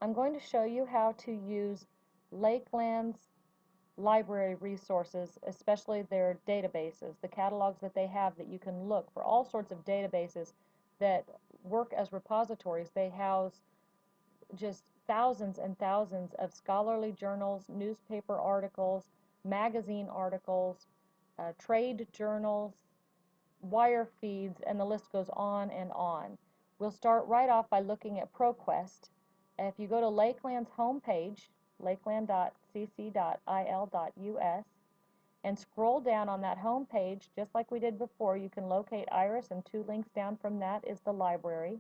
I'm going to show you how to use Lakeland's library resources, especially their databases, the catalogs that they have that you can look for all sorts of databases that work as repositories. They house just thousands and thousands of scholarly journals, newspaper articles, magazine articles, trade journals, wire feeds, and the list goes on and on. We'll start right off by looking at ProQuest. If you go to Lakeland's homepage, lakeland.cc.il.us, and scroll down on that home page, just like we did before, you can locate Iris, and 2 links down from that is the library.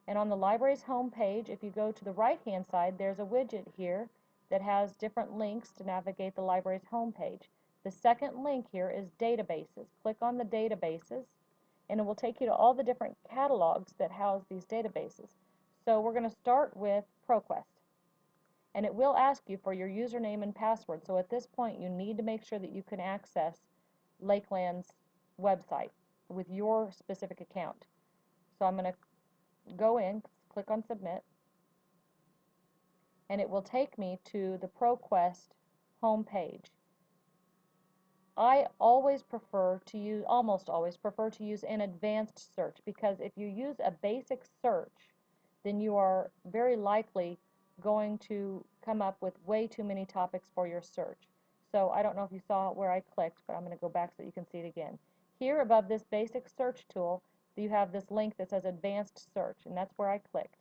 And on the library's home page, if you go to the right-hand side, there's a widget here that has different links to navigate the library's home page. The second link here is databases. Click on the databases, and it will take you to all the different catalogs that house these databases. So we're going to start with ProQuest. And it will ask you for your username and password. So at this point, you need to make sure that you can access Lakeland's website with your specific account. So I'm going to go in, click on Submit, and it will take me to the ProQuest home page. I always prefer to use, almost always prefer to use an advanced search, because if you use a basic search, then you are very likely going to come up with way too many topics for your search. So I don't know if you saw where I clicked, but I'm going to go back so you can see it again. Here above this basic search tool, you have this link that says Advanced Search, and that's where I clicked.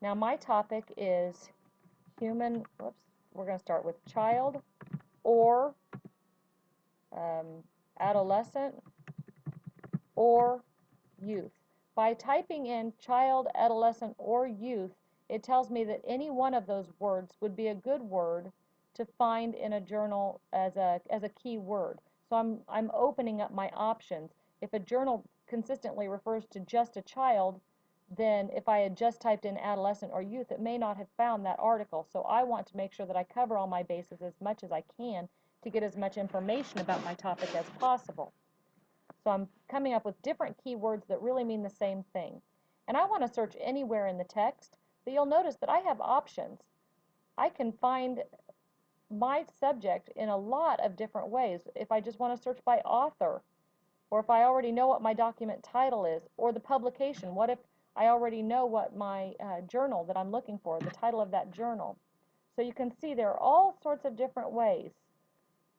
Now my topic is we're going to start with child or adolescent or youth. By typing in child, adolescent, or youth, it tells me that any one of those words would be a good word to find in a journal as a key word. So I'm opening up my options. If a journal consistently refers to just a child, then if I had just typed in adolescent or youth, it may not have found that article. So I want to make sure that I cover all my bases as much as I can to get as much information about my topic as possible. So I'm coming up with different keywords that really mean the same thing. And I want to search anywhere in the text, but you'll notice that I have options. I can find my subject in a lot of different ways. If I just want to search by author, or if I already know what my document title is, or the publication. What if I already know what my journal that I'm looking for, the title of that journal? So you can see there are all sorts of different ways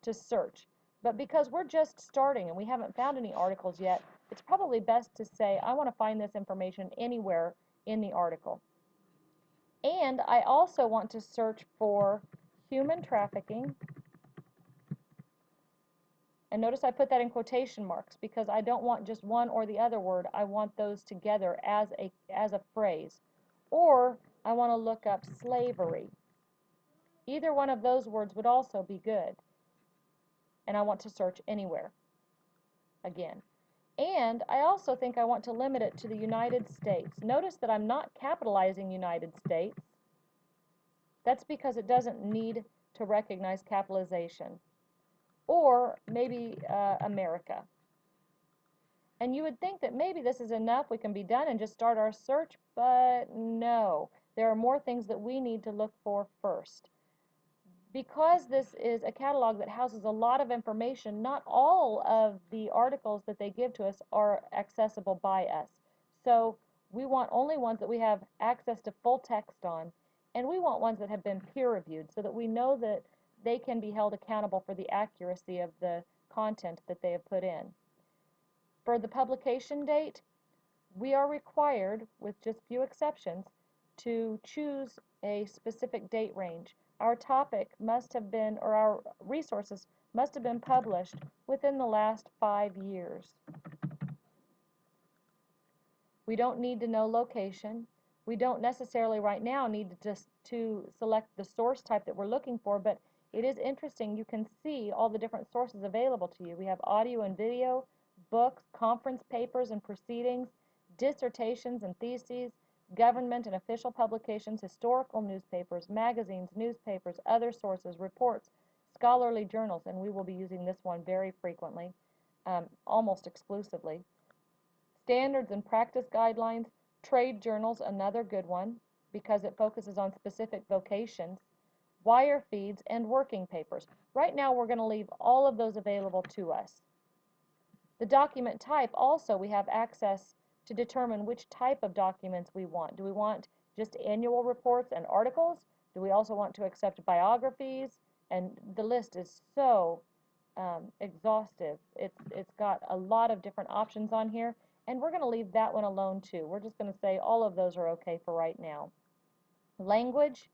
to search. But because we're just starting and we haven't found any articles yet, it's probably best to say, I want to find this information anywhere in the article. And I also want to search for human trafficking. And notice I put that in quotation marks because I don't want just one or the other word. I want those together as a phrase. Or I want to look up slavery. Either one of those words would also be good. And I want to search anywhere again. And I also think I want to limit it to the United States. Notice that I'm not capitalizing United States. That's because it doesn't need to recognize capitalization. Or maybe America. And you would think that maybe this is enough, we can be done and just start our search, but no. There are more things that we need to look for first. Because this is a catalog that houses a lot of information, not all of the articles that they give to us are accessible by us. So we want only ones that we have access to full text on, and we want ones that have been peer-reviewed so that we know that they can be held accountable for the accuracy of the content that they have put in. For the publication date, we are required, with just few exceptions, to choose a specific date range. Our topic must have been, or our resources must have been published within the last 5 years. We don't need to know location. We don't necessarily right now need to select the source type that we're looking for, but it is interesting. You can see all the different sources available to you. We have audio and video, books, conference papers and proceedings, dissertations and theses, government and official publications, historical newspapers, magazines, newspapers, other sources, reports, scholarly journals, and we will be using this one very frequently, almost exclusively, standards and practice guidelines, Trade journals, another good one, because it focuses on specific vocations. Wire feeds and working papers. Right now we're going to leave all of those available to us. The document type also, we have access to determine which type of documents we want. Do we want just annual reports and articles? Do we also want to accept biographies? And the list is so exhaustive. It's got a lot of different options on here, and we're going to leave that one alone too. We're just going to say all of those are okay for right now. Language,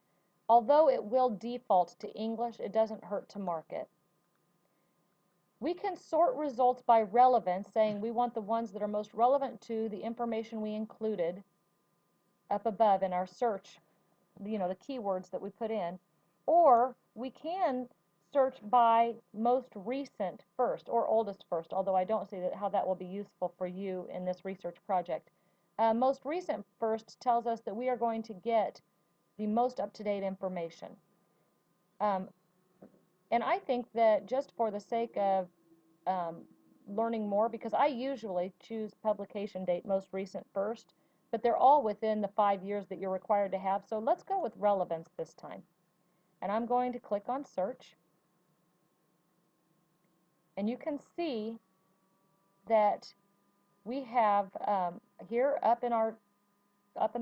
although it will default to English, it doesn't hurt to mark it. We can sort results by relevance, saying we want the ones that are most relevant to the information we included up above in our search, the keywords that we put in. Or we can search by most recent first or oldest first, although I don't see how that will be useful for you in this research project. Most recent first tells us that we are going to get the most up-to-date information. And I think that just for the sake of learning more, because I usually choose publication date most recent first, but they're all within the 5 years that you're required to have, so let's go with relevance this time. And I'm going to click on search, and you can see that we have here up in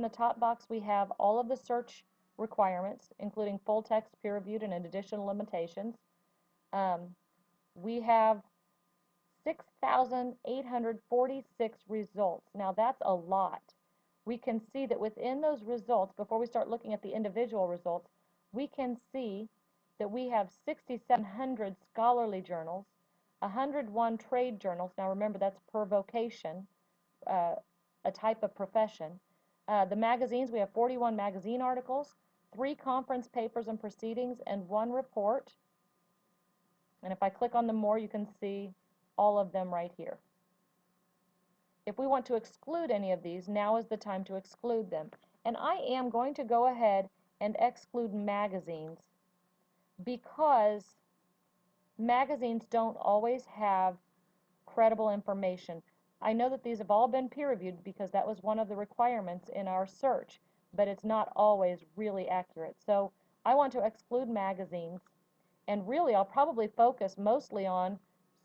the top box we have all of the search requirements, including full text, peer-reviewed, and additional limitations. We have 6,846 results. Now that's a lot. We can see that within those results, before we start looking at the individual results, we can see that we have 6,700 scholarly journals, 101 trade journals. Now remember, that's per vocation, a type of profession. The magazines, we have 41 magazine articles, 3 conference papers and proceedings, and 1 report. And if I click on them more, you can see all of them right here. If we want to exclude any of these, now is the time to exclude them. And I am going to go ahead and exclude magazines, because magazines don't always have credible information. I know that these have all been peer-reviewed because that was one of the requirements in our search, but it's not always really accurate. So I want to exclude magazines, and really I'll probably focus mostly on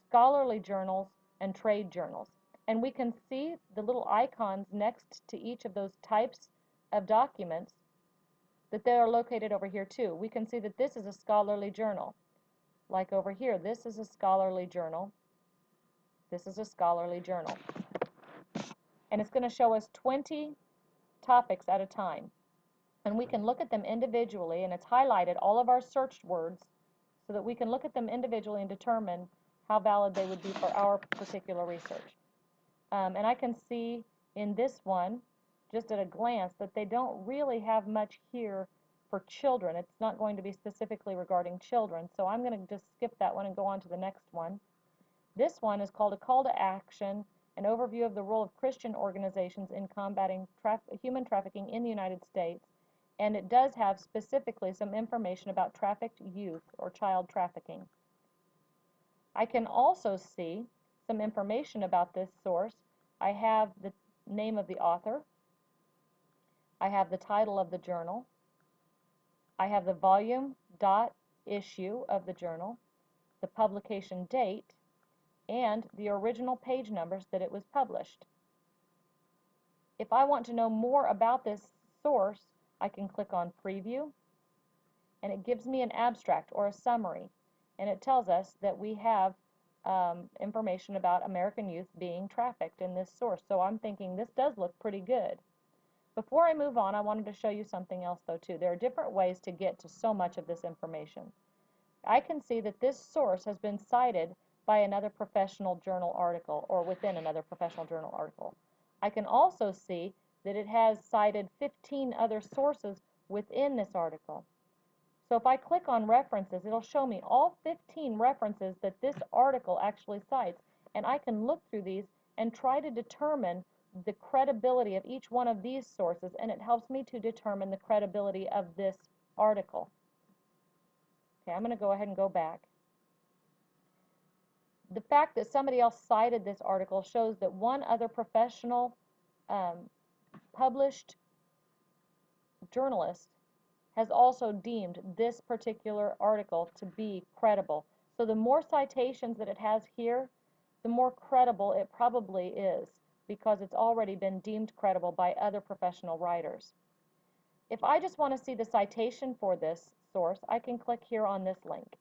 scholarly journals and trade journals. And we can see the little icons next to each of those types of documents that they are located over here too. We can see that this is a scholarly journal. Like over here, this is a scholarly journal. This is a scholarly journal. And it's going to show us 20 topics at a time. And we can look at them individually, and it's highlighted all of our searched words so that we can look at them individually and determine how valid they would be for our particular research. And I can see in this one, just at a glance, that they don't really have much here for children. It's not going to be specifically regarding children, so I'm going to just skip that one and go on to the next one. This one is called A Call to Action, an overview of the role of Christian organizations in combating human trafficking in the United States, and it does have specifically some information about trafficked youth or child trafficking. I can also see some information about this source. I have the name of the author. I have the title of the journal. I have the volume, dot, issue of the journal, the publication date, and the original page numbers that it was published. If I want to know more about this source, I can click on Preview, and it gives me an abstract or a summary, and it tells us that we have information about American youth being trafficked in this source. So I'm thinking this does look pretty good. Before I move on, I wanted to show you something else though too. There are different ways to get to so much of this information. I can see that this source has been cited by another professional journal article, or within another professional journal article. I can also see that it has cited 15 other sources within this article. So if I click on references, it'll show me all 15 references that this article actually cites, and I can look through these and try to determine the credibility of each one of these sources, and it helps me to determine the credibility of this article. Okay, I'm going to go ahead and go back. The fact that somebody else cited this article shows that one other professional published journalist has also deemed this particular article to be credible. So the more citations that it has here, the more credible it probably is, because it's already been deemed credible by other professional writers. If I just want to see the citation for this source, I can click here on this link.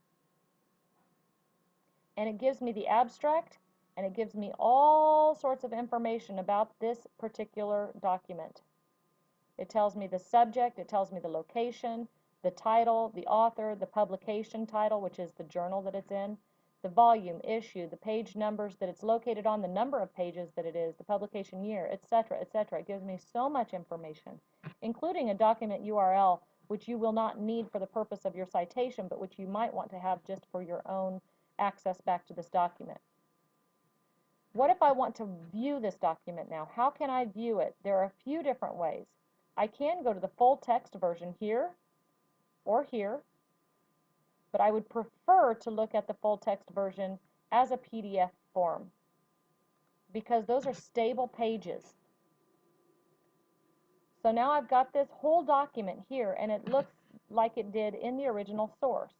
And it gives me the abstract, and it gives me all sorts of information about this particular document. It tells me the subject, it tells me the location, the title, the author, the publication title, which is the journal that it's in, the volume, issue, the page numbers that it's located on, the number of pages that it is, the publication year, etc., etc. It gives me so much information, including a document URL, which you will not need for the purpose of your citation, but which you might want to have just for your own access back to this document. What if I want to view this document now? How can I view it? There are a few different ways. I can go to the full text version here or here, but I would prefer to look at the full text version as a PDF form because those are stable pages. So now I've got this whole document here, and it looks like it did in the original source.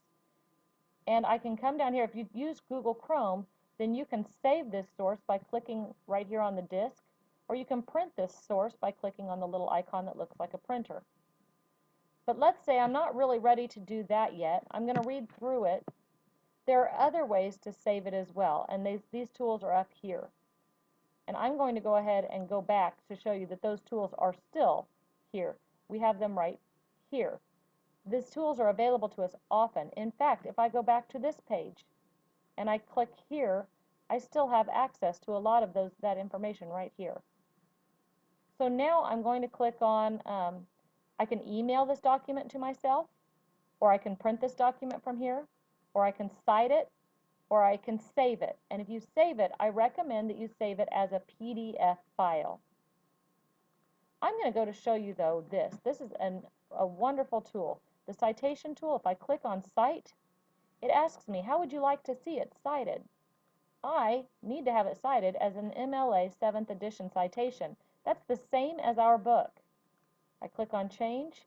And I can come down here. If you use Google Chrome, then you can save this source by clicking right here on the disk, or you can print this source by clicking on the little icon that looks like a printer. But let's say I'm not really ready to do that yet. I'm going to read through it. There are other ways to save it as well, and these tools are up here. And I'm going to go ahead and go back to show you that those tools are still here. We have them right here. These tools are available to us often. In fact, if I go back to this page and I click here, I still have access to a lot of that information right here. So now I'm going to click on, I can email this document to myself, or I can print this document from here, or I can cite it, or I can save it. And if you save it, I recommend that you save it as a PDF file. I'm going to go to show you, though, this. This is a wonderful tool. The citation tool, if I click on Cite, it asks me, how would you like to see it cited? I need to have it cited as an MLA 7th edition citation. That's the same as our book. I click on Change,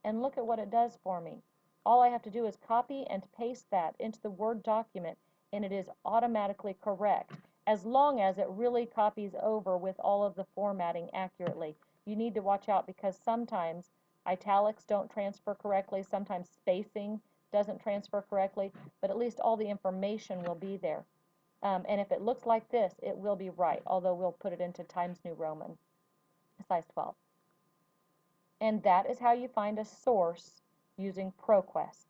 and look at what it does for me. All I have to do is copy and paste that into the Word document, and it is automatically correct, as long as it really copies over with all of the formatting accurately. You need to watch out because sometimes italics don't transfer correctly, sometimes spacing doesn't transfer correctly, but at least all the information will be there. And if it looks like this, it will be right, although we'll put it into Times New Roman, size 12. And that is how you find a source using ProQuest.